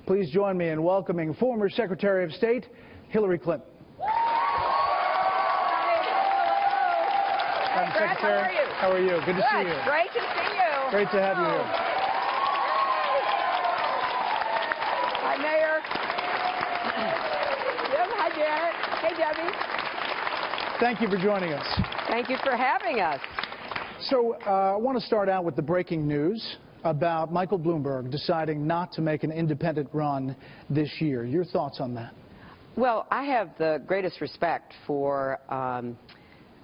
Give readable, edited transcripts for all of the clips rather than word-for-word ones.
Please join me in welcoming former Secretary of State Hillary Clinton. Hey, Bret, Secretary, how are you? Good to see you. Great to see you. Great to have you here. Hi, Mayor. Jim, hi, Janet. Hey, Debbie. Thank you for joining us. Thank you for having us. So I want to start out with the breaking news about Michael Bloomberg deciding not to make an independent run this year. Your thoughts on that? Well, I have the greatest respect for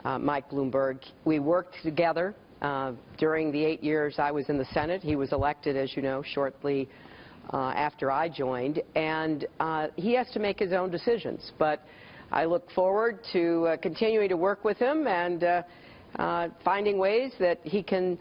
Mike Bloomberg. We worked together during the 8 years I was in the Senate. He was elected, as you know, shortly after I joined, and he has to make his own decisions. But I look forward to continuing to work with him and finding ways that he can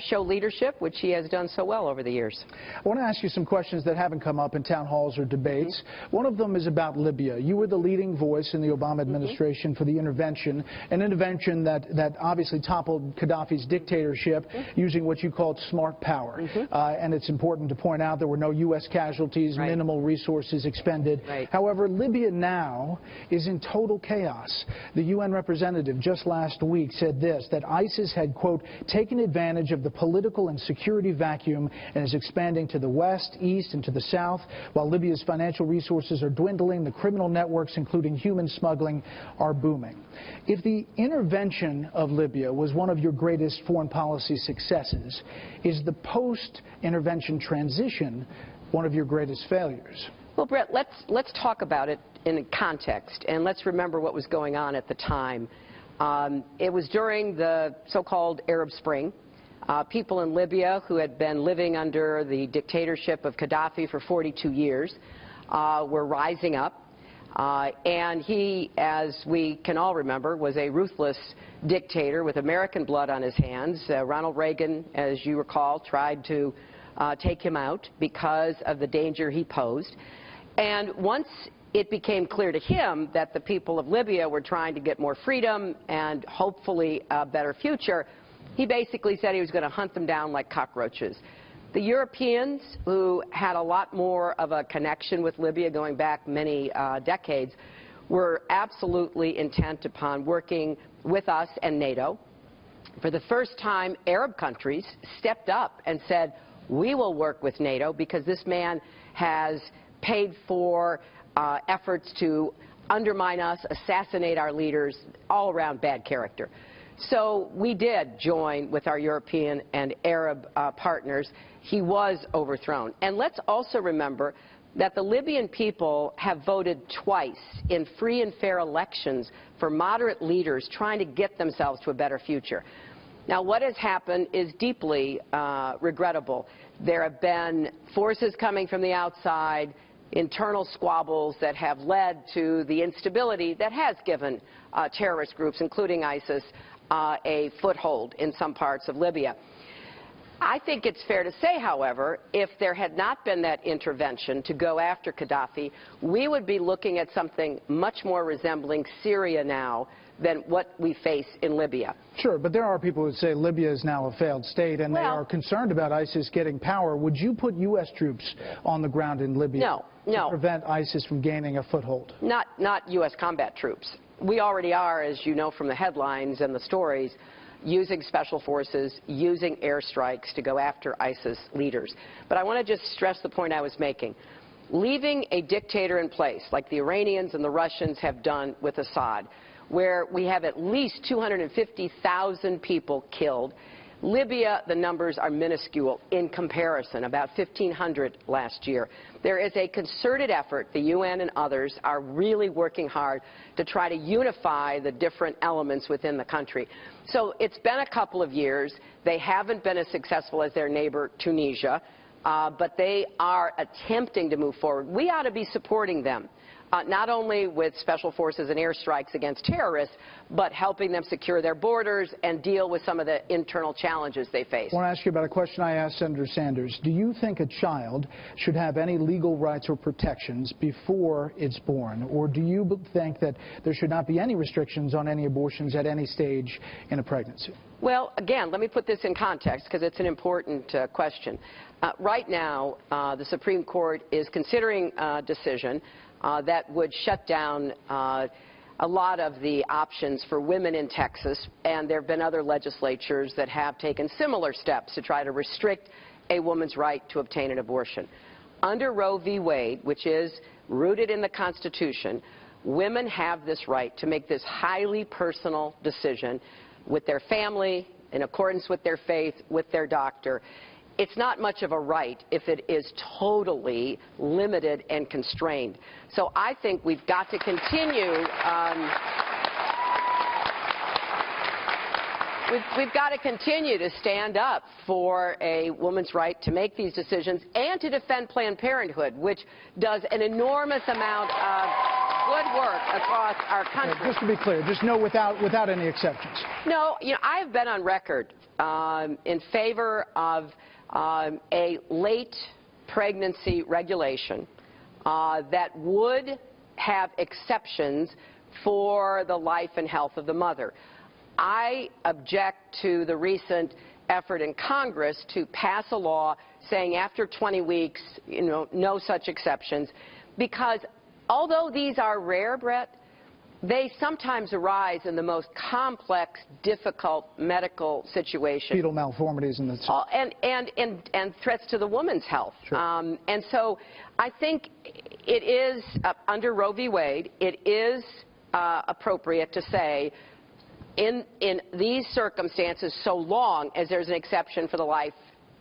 show leadership, which he has done so well over the years. I want to ask you some questions that haven't come up in town halls or debates. One of them is about Libya. You were the leading voice in the Obama administration for the intervention, an intervention that obviously toppled Gaddafi's dictatorship using what you called smart power. And it's important to point out there were no U.S. casualties, minimal resources expended. However, Libya now is in total chaos. The UN representative just last week said this, that ISIS had, quote, taken advantage of the political and security vacuum and is expanding to the west, east, and to the south. While Libya's financial resources are dwindling, the criminal networks, including human smuggling, are booming. If the intervention of Libya was one of your greatest foreign policy successes, is the post-intervention transition one of your greatest failures? Well, Bret, let's talk about it in context, and let's remember what was going on at the time. It was during the so-called Arab Spring. People in Libya who had been living under the dictatorship of Gaddafi for 42 years were rising up. And he, as we can all remember, was a ruthless dictator with American blood on his hands. Ronald Reagan, as you recall, tried to take him out because of the danger he posed. And once it became clear to him that the people of Libya were trying to get more freedom and hopefully a better future, he basically said he was going to hunt them down like cockroaches. The Europeans, who had a lot more of a connection with Libya going back many decades, were absolutely intent upon working with us and NATO. For the first time, Arab countries stepped up and said, we will work with NATO because this man has paid for efforts to undermine us, assassinate our leaders, all around bad character. So we did join with our European and Arab partners. He was overthrown. And let's also remember that the Libyan people have voted twice in free and fair elections for moderate leaders trying to get themselves to a better future. Now, what has happened is deeply regrettable. There have been forces coming from the outside, internal squabbles that have led to the instability that has given terrorist groups, including ISIS, a foothold in some parts of Libya. I think it's fair to say, however, if there had not been that intervention to go after Gaddafi, we would be looking at something much more resembling Syria now than what we face in Libya. Sure, but there are people who say Libya is now a failed state, and they are concerned about ISIS getting power. Would you put U.S. troops on the ground in Libya to prevent ISIS from gaining a foothold? Not U.S. combat troops. We already are, as you know from the headlines and the stories, using special forces, using airstrikes to go after ISIS leaders. But I want to just stress the point I was making. Leaving a dictator in place, like the Iranians and the Russians have done with Assad, where we have at least 250,000 people killed. Libya, the numbers are minuscule in comparison, about 1,500 last year. There is a concerted effort, the UN and others are really working hard to try to unify the different elements within the country. So it's been a couple of years. They haven't been as successful as their neighbor, Tunisia, but they are attempting to move forward. We ought to be supporting them. not only with special forces and airstrikes against terrorists, but helping them secure their borders and deal with some of the internal challenges they face. I want to ask you about a question I asked Senator Sanders. Do you think a child should have any legal rights or protections before it's born? Or do you think that there should not be any restrictions on any abortions at any stage in a pregnancy? Well, again, let me put this in context because it's an important question. Right now, the Supreme Court is considering a decision that would shut down a lot of the options for women in Texas, and there have been other legislatures that have taken similar steps to try to restrict a woman's right to obtain an abortion. Under Roe v. Wade, which is rooted in the Constitution, women have this right to make this highly personal decision with their family, in accordance with their faith, with their doctor. It's not much of a right if it is totally limited and constrained. So I think we've got to continue. We've got to continue to stand up for a woman's right to make these decisions and to defend Planned Parenthood, which does an enormous amount of good work across our country. Just to be clear, just no without any exceptions. No, you know, I have been on record in favor of a late pregnancy regulation that would have exceptions for the life and health of the mother. I object to the recent effort in Congress to pass a law saying after 20 weeks, you know, no such exceptions, because although these are rare, Bret, they sometimes arise in the most complex, difficult medical situations. Fetal malformities and and threats to the woman's health. Sure. And so I think it is, under Roe v. Wade, it is appropriate to say in these circumstances, so long as there's an exception for the life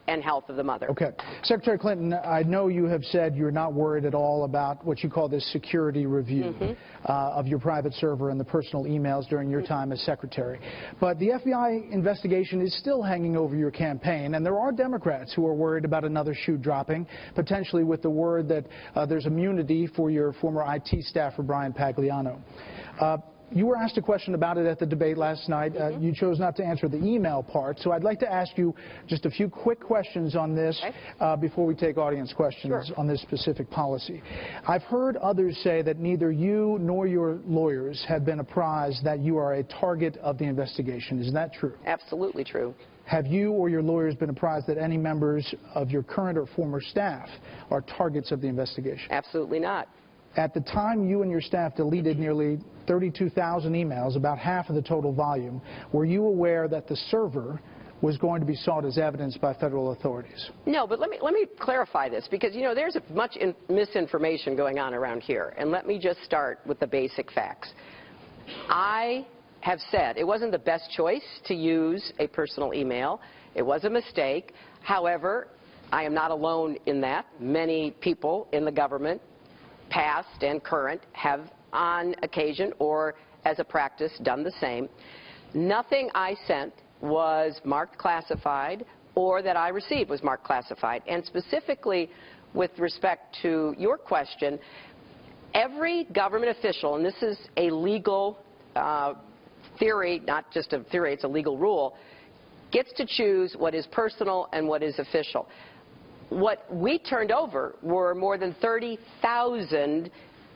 and health of the mother. Okay. Secretary Clinton, I know you have said you're not worried at all about what you call this security review of your private server and the personal emails during your time as secretary. But the FBI investigation is still hanging over your campaign, and there are Democrats who are worried about another shoe dropping, potentially with the word that there's immunity for your former IT staffer, Brian Pagliano. You were asked a question about it at the debate last night. You chose not to answer the email part, so I'd like to ask you just a few quick questions on this before we take audience questions on this specific policy. I've heard others say that neither you nor your lawyers have been apprised that you are a target of the investigation. Is that true? Absolutely true. Have you or your lawyers been apprised that any members of your current or former staff are targets of the investigation? Absolutely not. At the time you and your staff deleted nearly 32,000 emails, about half of the total volume, were you aware that the server was going to be sought as evidence by federal authorities? No, but let me clarify this, because, you know, there's much misinformation going on around here. And let me just start with the basic facts. I have said it wasn't the best choice to use a personal email. It was a mistake. However, I am not alone in that. Many people in the government, past and current, have on occasion or as a practice done the same. Nothing I sent was marked classified or that I received was marked classified. And specifically with respect to your question, every government official, and this is a legal theory, not just a theory, it's a legal rule, gets to choose what is personal and what is official. What we turned over were more than 30,000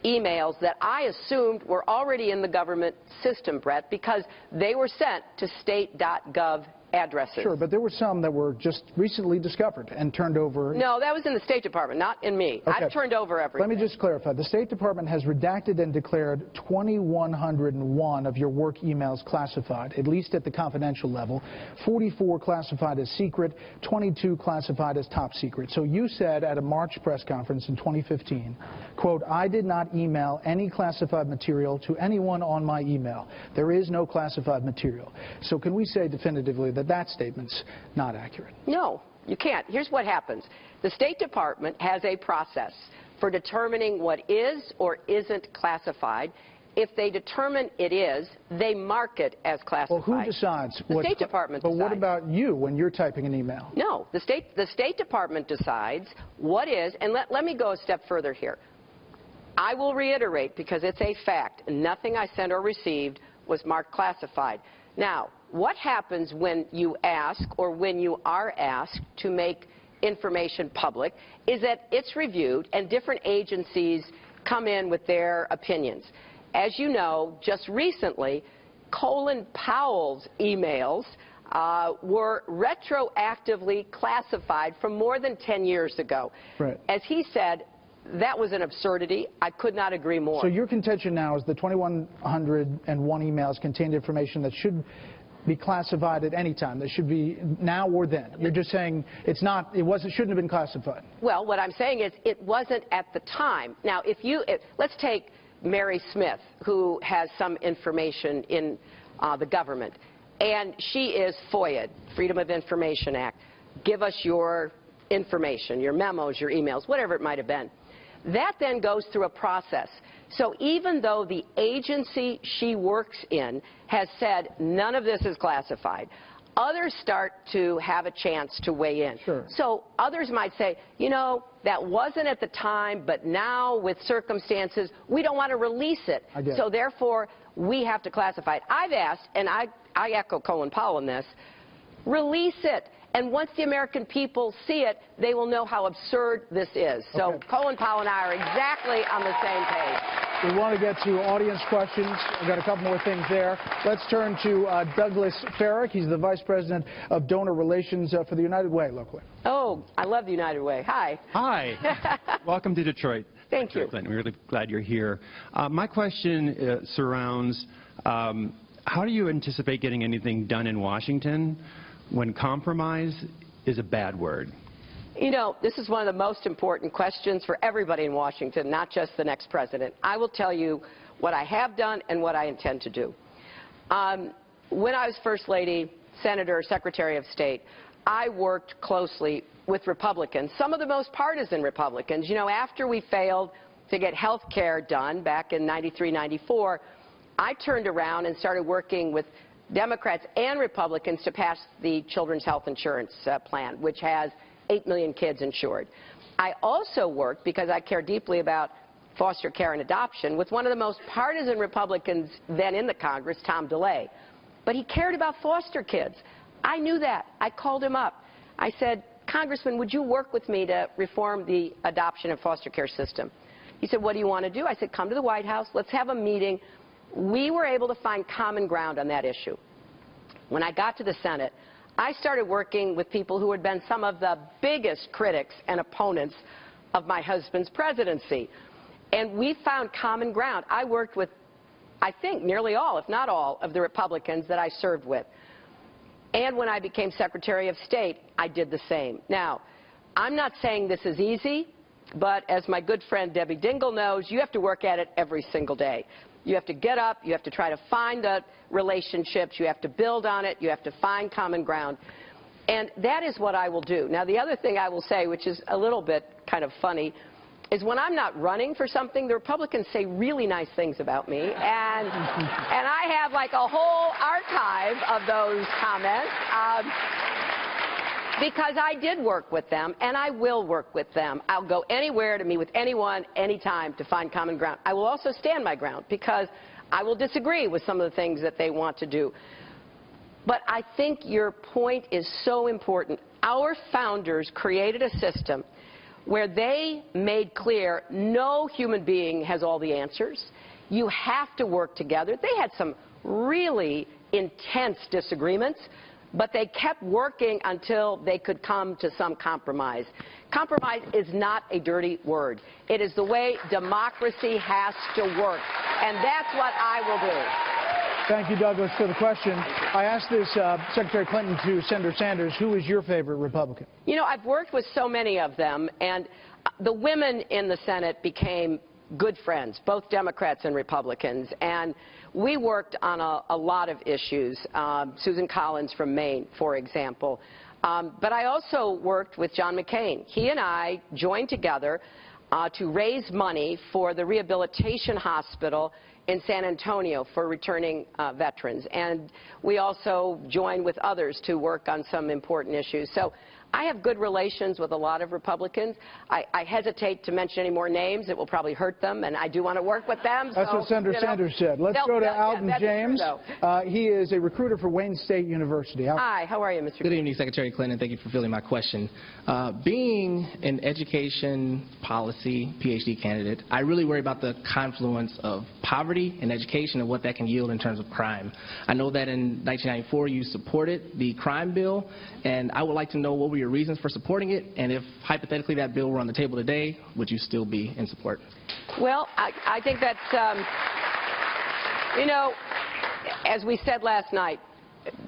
emails that I assumed were already in the government system, Bret, because they were sent to state.gov addresses. Sure, but there were some that were just recently discovered and turned over. No, that was in the State Department, not in me. Okay. I've turned over everything. Let me just clarify. The State Department has redacted and declared 2,101 of your work emails classified, at least at the confidential level, 44 classified as secret, 22 classified as top secret. So you said at a March press conference in 2015, quote, "I did not email any classified material to anyone on my email. There is no classified material." So can we say definitively that that statement's not accurate? No, you can't. Here's what happens. The State Department has a process for determining what is or isn't classified. If they determine it is, they mark it as classified. Well, who decides? The State Department decides. But what about you when you're typing an email? No, the State Department decides what is, and let me go a step further here. I will reiterate, because it's a fact, nothing I sent or received was marked classified. Now, what happens when you ask or when you are asked to make information public is that it's reviewed and different agencies come in with their opinions. As you know, just recently, Colin Powell's emails were retroactively classified from more than 10 years ago. Right. As he said, that was an absurdity. I could not agree more. So your contention now is the 2,101 emails contained information that should be classified at any time. That should be now or then. You're just saying it's not, shouldn't have been classified. Well, what I'm saying is it wasn't at the time. Now, let's take Mary Smith, who has some information in the government, and she is FOIA'd, Freedom of Information Act. Give us your information, your memos, your emails, whatever it might have been. That then goes through a process. So even though the agency she works in has said none of this is classified, others start to have a chance to weigh in. Sure. So others might say, you know, that wasn't at the time, but now with circumstances, we don't want to release it. So therefore, we have to classify it. I've asked, and I echo Colin Powell on this, release it. And once the American people see it, they will know how absurd this is. So Colin Powell and I are exactly on the same page. We want to get to audience questions. We've got a couple more things there. Let's turn to Douglas Farrick. He's the Vice President of Donor Relations for the United Way locally. Oh, I love the United Way. Hi. Hi. Welcome to Detroit. Thank you. We're really glad you're here. My question surrounds how do you anticipate getting anything done in Washington when compromise is a bad word? You know, this is one of the most important questions for everybody in Washington, not just the next president. I will tell you what I have done and what I intend to do. When I was First Lady, Senator, Secretary of State, I worked closely with Republicans, some of the most partisan Republicans. You know, after we failed to get health care done back in '93, '94, I turned around and started working with Democrats and Republicans to pass the Children's Health Insurance Plan, which has 8 million kids insured. I also worked, because I care deeply about foster care and adoption, with one of the most partisan Republicans then in the Congress, Tom DeLay. But he cared about foster kids. I knew that. I called him up. I said, Congressman, would you work with me to reform the adoption and foster care system? He said, what do you want to do? I said, come to the White House. Let's have a meeting. We were able to find common ground on that issue. When I got to the Senate, I started working with people who had been some of the biggest critics and opponents of my husband's presidency. And we found common ground. I worked with, I think, nearly all, if not all, of the Republicans that I served with. And when I became Secretary of State, I did the same. Now, I'm not saying this is easy, but as my good friend Debbie Dingell knows, you have to work at it every single day. You have to get up, you have to try to find the relationships, you have to build on it, you have to find common ground. And that is what I will do. Now, the other thing I will say, which is a little bit kind of funny, is when I'm not running for something, the Republicans say really nice things about me. And I have like a whole archive of those comments. Because I did work with them, and I will work with them. I'll go anywhere to meet with anyone, anytime, to find common ground. I will also stand my ground, because I will disagree with some of the things that they want to do. But I think your point is so important. Our founders created a system where they made clear no human being has all the answers. You have to work together. They had some really intense disagreements, but they kept working until they could come to some compromise. Compromise is not a dirty word. It is the way democracy has to work, and that's what I will do. Thank you, Douglas, for the question. I asked this Secretary Clinton to Senator Sanders. Who is your favorite Republican? You know, I've worked with so many of them, and the women in the Senate became good friends, both Democrats and Republicans, and we worked on a lot of issues. Susan Collins from Maine, for example. But I also worked with John McCain. He and I joined together to raise money for the rehabilitation hospital in San Antonio for returning veterans. And we also joined with others to work on some important issues. So I have good relations with a lot of Republicans. I hesitate to mention any more names. It will probably hurt them, and I do want to work with them. That's what Senator Sanders said. Let's go to Alton James. He is a recruiter for Wayne State University. Hi, how are you, Mr. Good evening, Secretary Clinton. Thank you for fielding my question. Being an education policy PhD candidate, I really worry about the confluence of poverty and education and what that can yield in terms of crime. I know that in 1994 you supported the crime bill, and I would like to know what were your reasons for supporting it, and if hypothetically that bill were on the table today, would you still be in support? Well, I think that's, you know, as we said last night,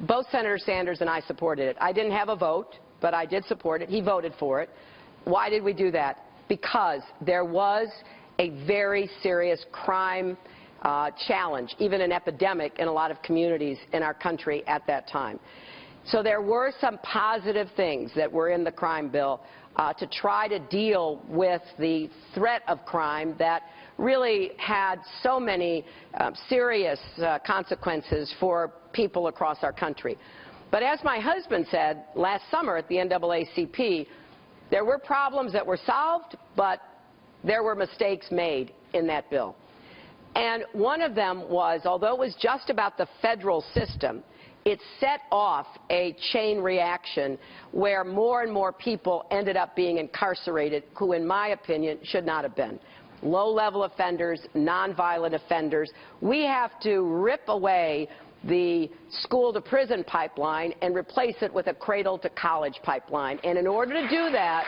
both Senator Sanders and I supported it. I didn't have a vote, but I did support it. He voted for it. Why did we do that? Because there was a very serious crime challenge, even an epidemic in a lot of communities in our country at that time. So there were some positive things that were in the crime bill to try to deal with the threat of crime that really had so many serious consequences for people across our country. But as my husband said last summer at the NAACP, there were problems that were solved, but there were mistakes made in that bill. And one of them was, although it was just about the federal system, it set off a chain reaction where more and more people ended up being incarcerated who, in my opinion, should not have been. Low-level offenders, nonviolent offenders. We have to rip away the school-to-prison pipeline and replace it with a cradle-to-college pipeline. And in order to do that,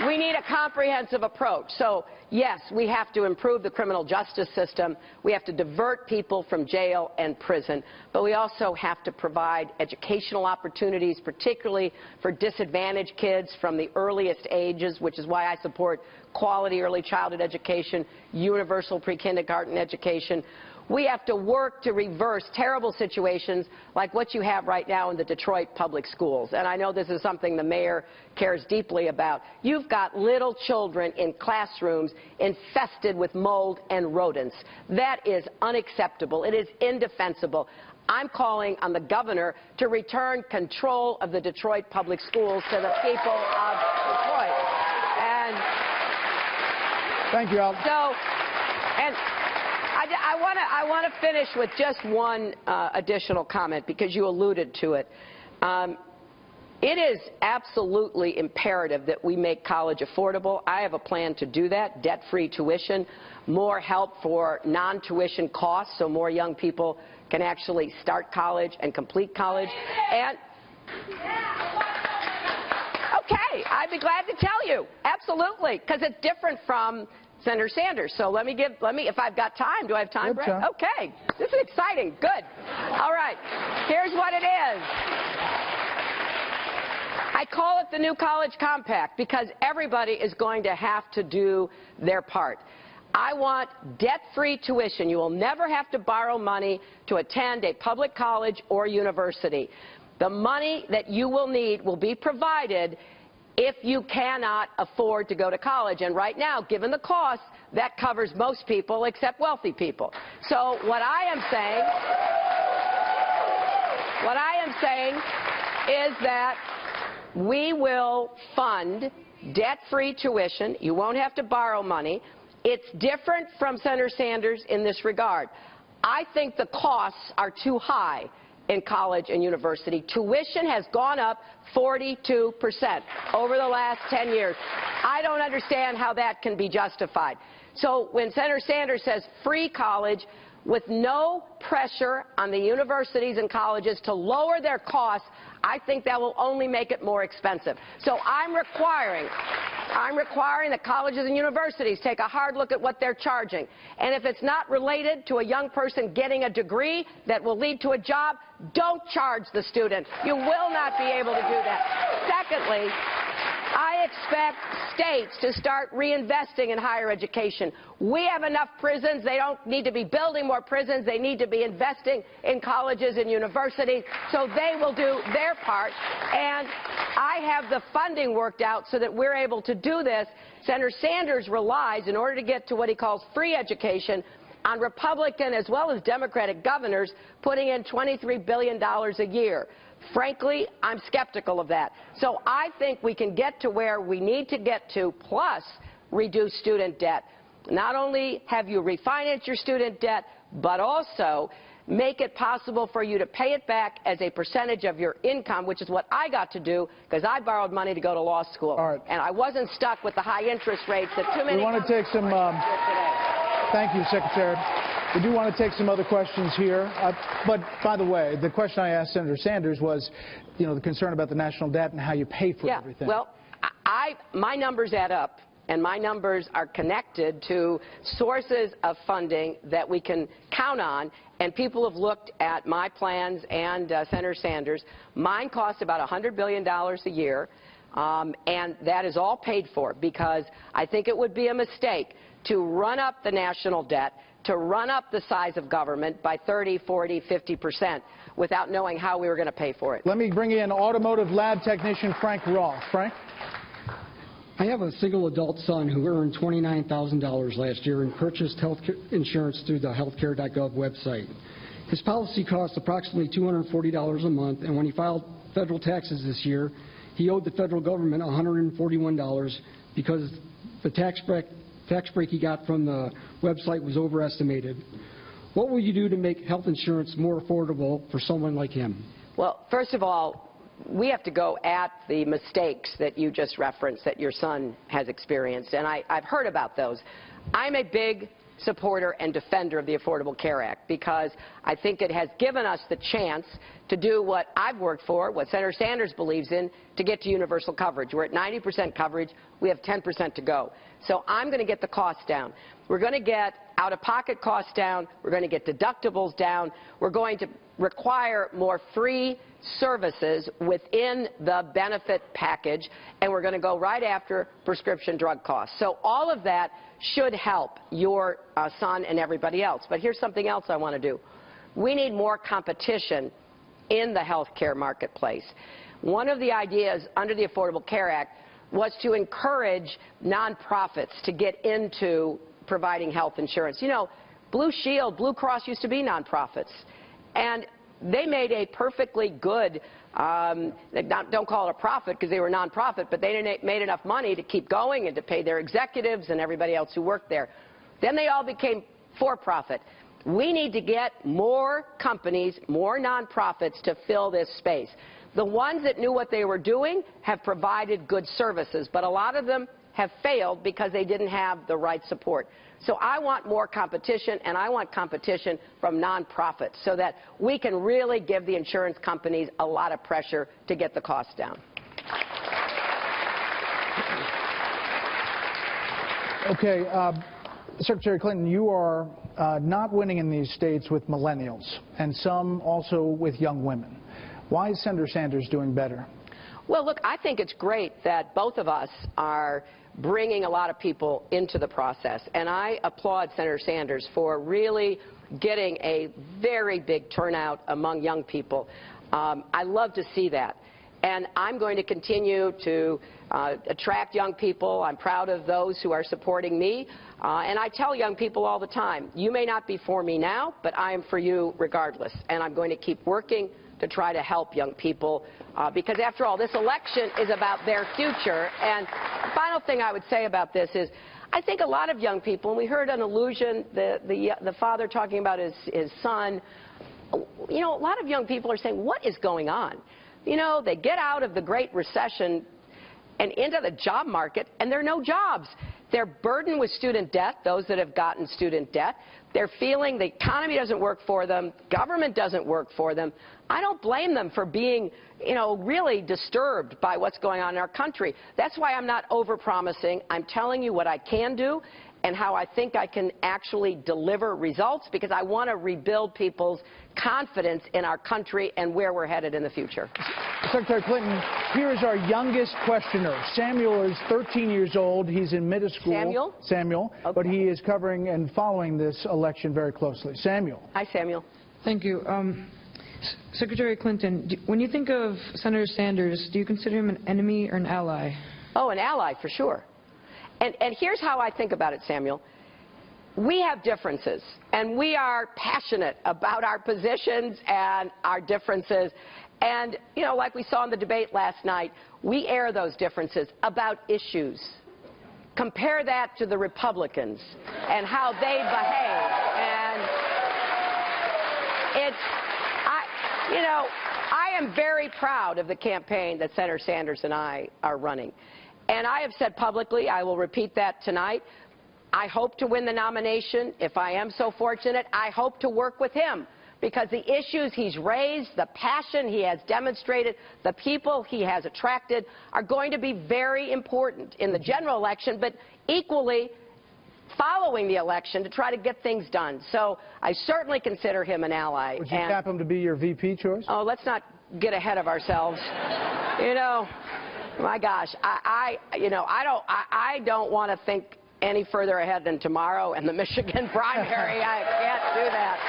we need a comprehensive approach. So, yes, we have to improve the criminal justice system. We have to divert people from jail and prison. But we also have to provide educational opportunities, particularly for disadvantaged kids from the earliest ages, which is why I support quality early childhood education, universal pre-kindergarten education. We have to work to reverse terrible situations like what you have right now in the Detroit public schools. And I know this is something the mayor cares deeply about. You've got little children in classrooms infested with mold and rodents. That is unacceptable. It is indefensible. I'm calling on the governor to return control of the Detroit public schools to the people of Detroit. And thank you, Alton. So, and I want to finish with just one additional comment, because you alluded to it. It is absolutely imperative that we make college affordable. I have a plan to do that, debt-free tuition, more help for non-tuition costs so more young people can actually start college and complete college. And okay, I'd be glad to tell you, absolutely, because it's different from Senator Sanders. So let me, if I've got time, do I have time, Bret? Okay, this is exciting, good. All right, here's what it is. I call it the New College Compact because everybody is going to have to do their part. I want debt-free tuition. You will never have to borrow money to attend a public college or university. The money that you will need will be provided if you cannot afford to go to college. And right now, given the cost, that covers most people except wealthy people. So what I am saying is that we will fund debt-free tuition. You won't have to borrow money. It's different from Senator Sanders in this regard. I think the costs are too high in college and university. Tuition has gone up 42% over the last 10 years. I don't understand how that can be justified. So when Senator Sanders says free college with no pressure on the universities and colleges to lower their costs, I think that will only make it more expensive. So I'm requiring that colleges and universities take a hard look at what they're charging. And if it's not related to a young person getting a degree that will lead to a job, don't charge the student. You will not be able to do that. Secondly, I expect states to start reinvesting in higher education. We have enough prisons. They don't need to be building more prisons. They need to be investing in colleges and universities, so they will do their part. And I have the funding worked out so that we're able to do this. Senator Sanders relies, in order to get to what he calls free education, on Republican as well as Democratic governors putting in $23 billion a year. Frankly, I'm skeptical of that. So I think we can get to where we need to get to, plus reduce student debt. Not only have you refinanced your student debt, but also make it possible for you to pay it back as a percentage of your income, which is what I got to do because I borrowed money to go to law school. All right. And I wasn't stuck with the high interest rates that too many. We want to take some. Thank you, Secretary. We do want to take some other questions here. But by the way, the question I asked Senator Sanders was, the concern about the national debt and how you pay for everything. Well, my numbers add up. And my numbers are connected to sources of funding that we can count on. And people have looked at my plans and Senator Sanders. Mine costs about $100 billion a year. And that is all paid for because I think it would be a mistake to run up the national debt, to run up the size of government by 30, 40, 50% without knowing how we were going to pay for it. Let me bring in automotive lab technician Frank Roth. Frank? I have a single adult son who earned $29,000 last year and purchased health insurance through the healthcare.gov website. His policy cost approximately $240 a month, and when he filed federal taxes this year, he owed the federal government $141 because the tax break he got from the website was overestimated. What will you do to make health insurance more affordable for someone like him? Well, first of all, we have to go at the mistakes that you just referenced that your son has experienced, and I've heard about those. I'm a big supporter and defender of the Affordable Care Act because I think it has given us the chance to do what I've worked for, what Senator Sanders believes in, to get to universal coverage. We're at 90% coverage. We have 10% to go. So I'm going to get the costs down. We're going to get out-of-pocket costs down. We're going to get deductibles down. We're going to require more free services within the benefit package, and we're going to go right after prescription drug costs. So all of that should help your son and everybody else. But here's something else I want to do. We need more competition in the health care marketplace. One of the ideas under the Affordable Care Act was to encourage nonprofits to get into providing health insurance. You know, Blue Shield, Blue Cross used to be nonprofits, and they made a perfectly good, don't call it a profit because they were nonprofit, but they made enough money to keep going and to pay their executives and everybody else who worked there. Then they all became for-profit. We need to get more companies, more nonprofits to fill this space. The ones that knew what they were doing have provided good services, but a lot of them have failed because they didn't have the right support. So I want more competition, and I want competition from nonprofits so that we can really give the insurance companies a lot of pressure to get the costs down. Okay, Secretary Clinton, you are not winning in these states with millennials, and some also with young women. Why is Senator Sanders doing better? Well, look, I think it's great that both of us are bringing a lot of people into the process, and I applaud Senator Sanders for really getting a very big turnout among young people. I love to see that, and I'm going to continue to attract young people. I'm proud of those who are supporting me, and I tell young people all the time, you may not be for me now, but I am for you regardless, and I'm going to keep working to try to help young people because, after all, this election is about their future. And the final thing I would say about this is I think a lot of young people, and we heard an allusion, the father talking about his son, you know, a lot of young people are saying, what is going on? You know, they get out of the Great Recession and into the job market, and there are no jobs. They're burdened with student debt, those that have gotten student debt. They're feeling the economy doesn't work for them, government doesn't work for them. I don't blame them for being, you know, really disturbed by what's going on in our country. That's why I'm not over-promising. I'm telling you what I can do and how I think I can actually deliver results, because I want to rebuild people's confidence in our country and where we're headed in the future. Secretary Clinton, here is our youngest questioner. Samuel is 13 years old. He's in middle school. Samuel? Samuel. Okay. But he is covering and following this election very closely. Samuel. Hi, Samuel. Thank you. Secretary Clinton, when you think of Senator Sanders, do you consider him an enemy or an ally? Oh, an ally, for sure. And here's how I think about it, Samuel. we have differences, and we are passionate about our positions and our differences. And, you know, like we saw in the debate last night, we air those differences about issues. Compare that to the Republicans and how they behave. And I am very proud of the campaign that Senator Sanders and I are running. And I have said publicly, I will repeat that tonight, I hope to win the nomination. If I am so fortunate, I hope to work with him, because the issues he's raised, the passion he has demonstrated, the people he has attracted are going to be very important in the general election, but equally following the election to try to get things done. So I certainly consider him an ally. Would you tap him to be your VP choice? Oh, let's not get ahead of ourselves. You know, my gosh, I don't want to think any further ahead than tomorrow and the Michigan primary. I can't do that.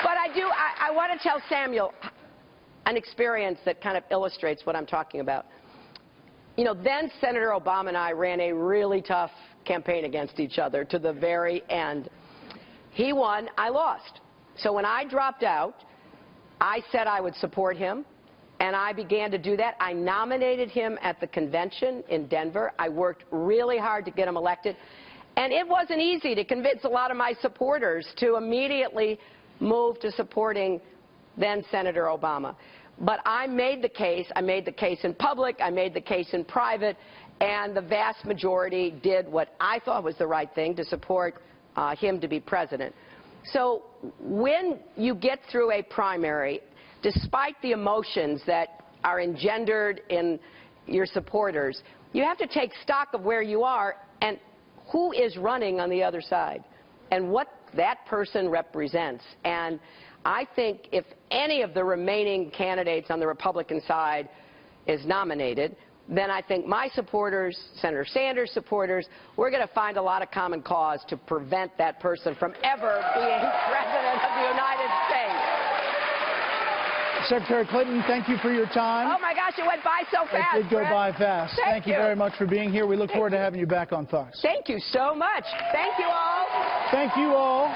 But I want to tell Samuel an experience that kind of illustrates what I'm talking about. You know, then Senator Obama and I ran a really tough campaign against each other to the very end. He won, I lost. So when I dropped out, I said I would support him, and I began to do that. I nominated him at the convention in Denver. I worked really hard to get him elected, and it wasn't easy to convince a lot of my supporters to immediately move to supporting then Senator Obama. But I made the case. I made the case in public. I made the case in private. And the vast majority did what I thought was the right thing, to support him to be president. So when you get through a primary, despite the emotions that are engendered in your supporters, you have to take stock of where you are and who is running on the other side and what that person represents. And I think if any of the remaining candidates on the Republican side is nominated, then I think my supporters, Senator Sanders' supporters, we're going to find a lot of common cause to prevent that person from ever being president of the United States. Secretary Clinton, thank you for your time. Oh, my gosh, it went by so fast. It did go Brett. by fast. Thank you very much for being here. We look forward to having you back on Fox. Thank you so much. Thank you all. Thank you all.